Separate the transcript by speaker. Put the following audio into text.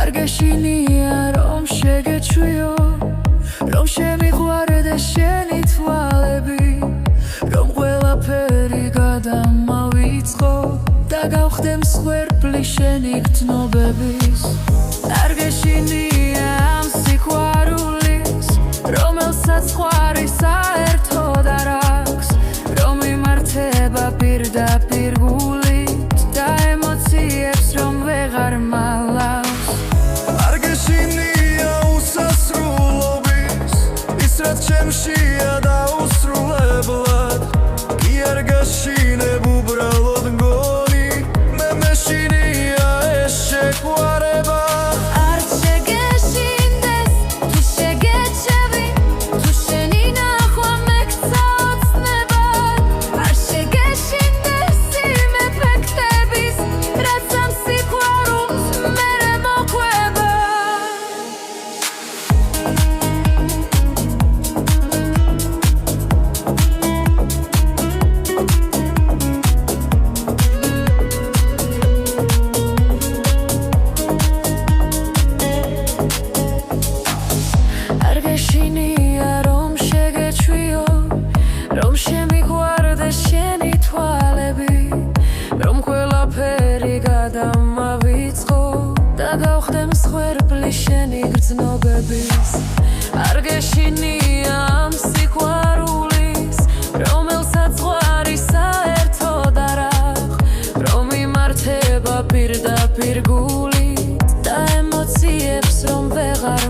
Speaker 1: არ გეშინია რომ შეგეჩვიო რომ შემიყვარდე შენი თვალები რომ ყველაფერი გადამავიწყო და გავხდე მსხვერპლი შენი გრძნობების არ გეშინია ამ სიყვარულის რომელსაც ხვარი საერთოდ არ აქვს რომ იმართება პირდაპირ გულით და ემოციებს რომ ვეღარ მალავს
Speaker 2: ჩემშია დაუსრულებლად კი არ გაშინებ უბრალოდ მგონი მე მეშინია ეს შეყვარება
Speaker 1: არ შეგეშინდეს თუ შეგეჩევი თუ შენი ნახვა მეკცა ოცნებად არ შეგეშინდეს იმ ეფექტების რაც ამ სიყვარულს მერე მოყვება შინია რომ შეგეჩვიო რომ შემიყვარდე შენი თვალები რომ ყველაფერი გადამავიწყო და გავხდე მსხვერპლი შენი გრძნობების არ გეშინია ამ სიყვარულის რომელსაც ხვარი საერთოდ არ აქვს რომ იმართება პირდაპირ გულით და ემოციებს რომ ვეღარ